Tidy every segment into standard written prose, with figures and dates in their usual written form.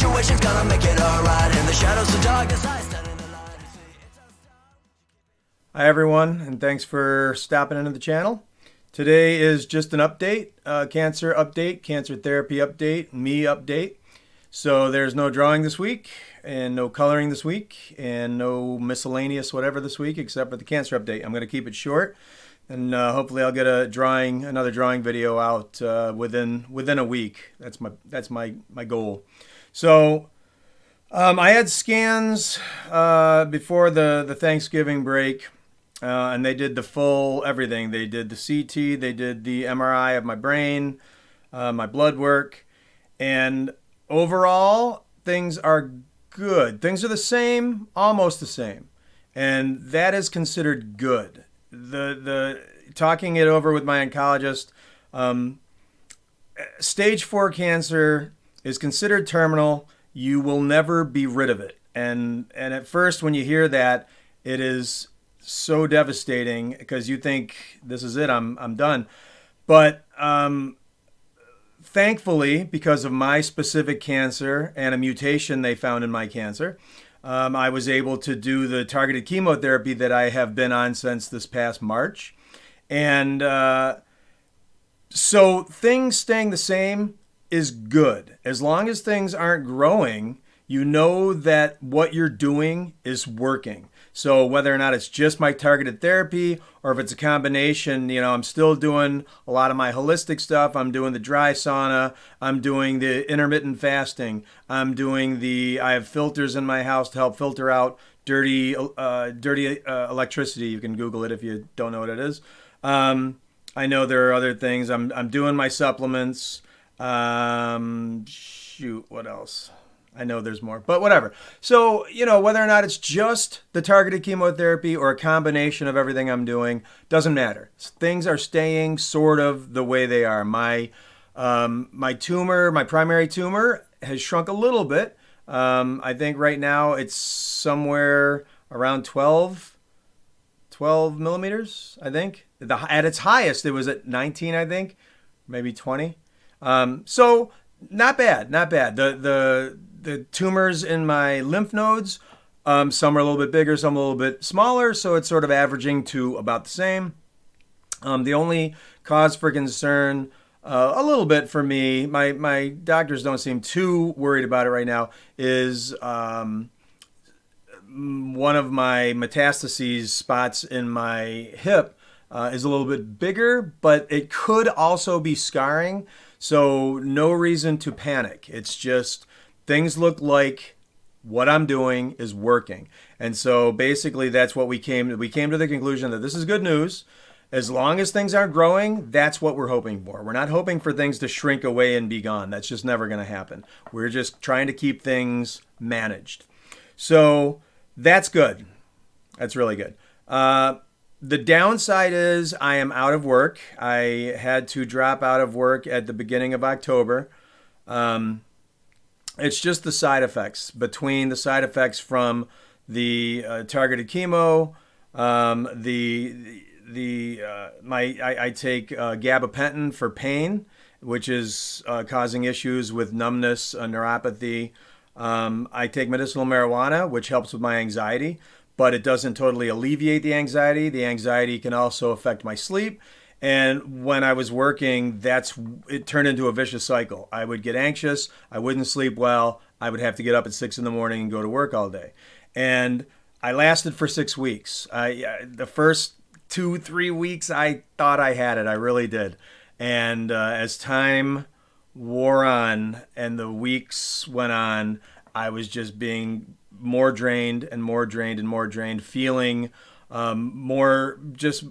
situation's gonna make it alright. In the shadows of darkness, I stand in the light. Hi everyone, and thanks for stopping into the channel. Today is just an update, cancer update, cancer therapy update, me update. So there's no drawing this week, and no coloring this week, and no miscellaneous whatever this week, except for the cancer update. I'm going to keep it short, and hopefully I'll get another drawing video out within a week. That's my goal. So I had scans before the Thanksgiving break. And they did the full everything. They did the CT, they did the MRI of my brain, my blood work, and overall, things are good. Things are the same, almost the same, and that is considered good. The talking it over with my oncologist, stage 4 cancer is considered terminal. You will never be rid of it, and at first, when you hear that, it is so devastating because you think this is it, I'm done. But thankfully, because of my specific cancer and a mutation they found in my cancer, I was able to do the targeted chemotherapy that I have been on since this past March. And so things staying the same is good. As long as things aren't growing, you know that what you're doing is working. So whether or not it's just my targeted therapy or if it's a combination, I'm still doing a lot of my holistic stuff. I'm doing the dry sauna. I'm doing the intermittent fasting. I have filters in my house to help filter out dirty electricity. You can Google it if you don't know what it is. I know there are other things. I'm doing my supplements. What else? I know there's more, but whatever. So, whether or not it's just the targeted chemotherapy or a combination of everything I'm doing, doesn't matter. Things are staying sort of the way they are. My tumor, my primary tumor, has shrunk a little bit. I think right now it's somewhere around 12 millimeters, I think. At its highest, it was at 19, I think, maybe 20. So not bad. The tumors in my lymph nodes, some are a little bit bigger, some a little bit smaller, so it's sort of averaging to about the same. The only cause for concern, a little bit for me, my doctors don't seem too worried about it right now, is one of my metastases spots in my hip is a little bit bigger, but it could also be scarring, so no reason to panic. It's just things look like what I'm doing is working. And so basically that's what we came to the conclusion that this is good news. As long as things aren't growing, that's what we're hoping for. We're not hoping for things to shrink away and be gone. That's just never going to happen. We're just trying to keep things managed. So that's good. That's really good. The downside is I am out of work. I had to drop out of work at the beginning of October. It's just the side effects. Between the side effects from the targeted chemo, I take gabapentin for pain, which is causing issues with numbness, neuropathy. I take medicinal marijuana, which helps with my anxiety, but it doesn't totally alleviate the anxiety. The anxiety can also affect my sleep. And when I was working, it turned into a vicious cycle. I would get anxious. I wouldn't sleep well. I would have to get up at 6 in the morning and go to work all day. And I lasted for 6 weeks. The first 2-3 weeks, I thought I had it. I really did. And as time wore on and the weeks went on, I was just being more drained and more drained and more drained, feeling more just...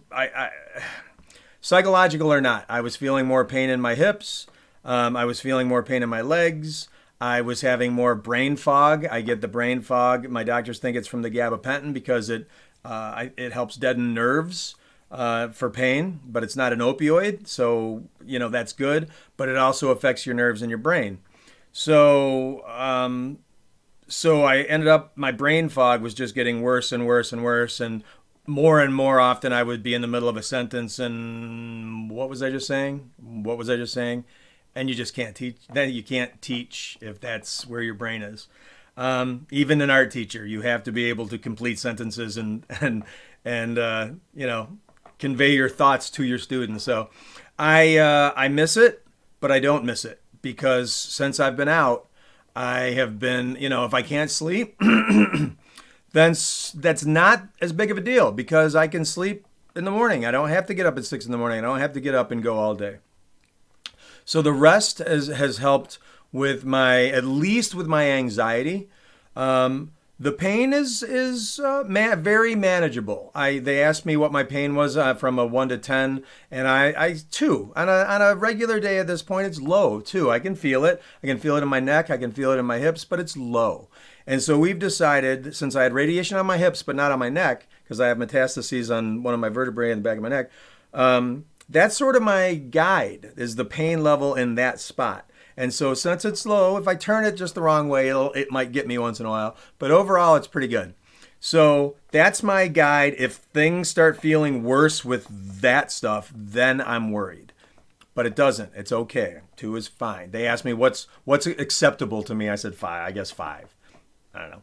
Psychological or not, I was feeling more pain in my hips. I was feeling more pain in my legs. I was having more brain fog. I get the brain fog. My doctors think it's from the gabapentin because it helps deaden nerves for pain, but it's not an opioid. So, that's good. But it also affects your nerves in your brain. So I ended up, my brain fog was just getting worse and worse and worse. And more often I would be in the middle of a sentence and what was I just saying? and you just can't teach. Then you can't teach if that's where your brain is. Even an art teacher, you have to be able to complete sentences and convey your thoughts to your students. So I miss it, but I don't miss it because since I've been out, I have been, if I can't sleep, then that's not as big of a deal because I can sleep in the morning. I don't have to get up at 6 in the morning. I don't have to get up and go all day. So the rest has helped with at least with my anxiety. The pain is very manageable. They asked me what my pain was from a 1 to 10, and I 2. On a regular day at this point, it's low, 2. I can feel it. I can feel it in my neck. I can feel it in my hips, but it's low. And so we've decided, since I had radiation on my hips but not on my neck, because I have metastases on one of my vertebrae in the back of my neck, that's sort of my guide, is the pain level in that spot. And so since it's low, if I turn it just the wrong way, it might get me once in a while. But overall, it's pretty good. So that's my guide. If things start feeling worse with that stuff, then I'm worried. But it doesn't. It's okay. 2 is fine. They asked me what's acceptable to me. I said 5. I guess 5. I don't know.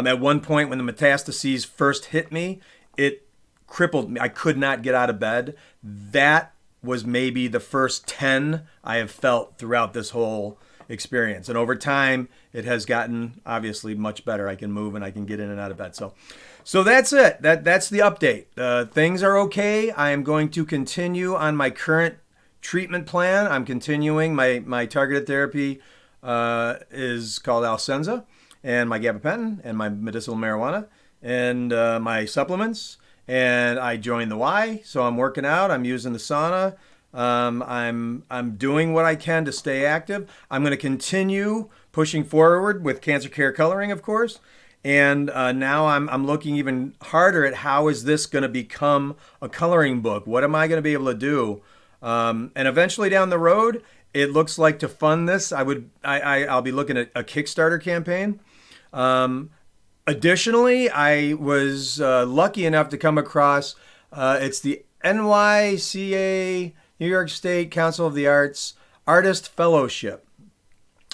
At one point when the metastases first hit me, it crippled me. I could not get out of bed. That was maybe the first 10 I have felt throughout this whole experience. And over time, it has gotten obviously much better. I can move and I can get in and out of bed. So that's it. That's the update. Things are okay. I am going to continue on my current treatment plan. I'm continuing. My targeted therapy is called Alcenza, and my gabapentin and my medicinal marijuana and my supplements. And I joined the Y, so I'm working out. I'm using the sauna. I'm doing what I can to stay active. I'm going to continue pushing forward with Cancer Care Coloring, of course. And now I'm looking even harder at how is this going to become a coloring book? What am I going to be able to do? And eventually down the road, it looks like to fund this, I'll be looking at a Kickstarter campaign. Additionally, I was lucky enough to come across, it's the NYCA, New York State Council of the Arts Artist Fellowship.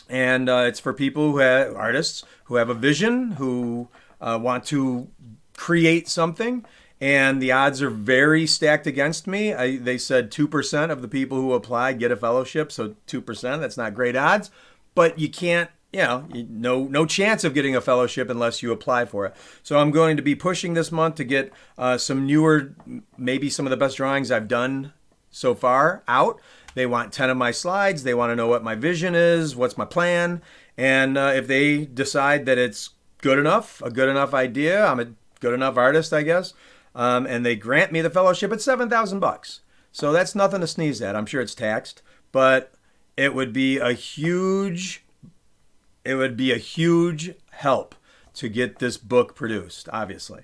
And it's for people artists who have a vision, who want to create something. And the odds are very stacked against me. They said 2% of the people who apply get a fellowship. So 2%, that's not great odds. But you can't, no chance of getting a fellowship unless you apply for it. So I'm going to be pushing this month to get some newer, maybe some of the best drawings I've done so far out. They want 10 of my slides. They want to know what my vision is, what's my plan. And if they decide that it's good enough, a good enough idea, I'm a good enough artist, I guess, and they grant me the fellowship, it's $7,000. So that's nothing to sneeze at. I'm sure it's taxed, but it would be a huge help to get this book produced, obviously.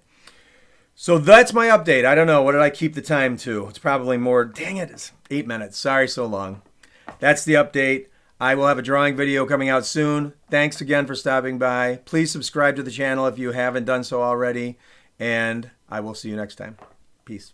So that's my update. I don't know. What did I keep the time to? It's probably more. Dang it. It's 8 minutes. Sorry so long. That's the update. I will have a drawing video coming out soon. Thanks again for stopping by. Please subscribe to the channel if you haven't done so already. And I will see you next time. Peace.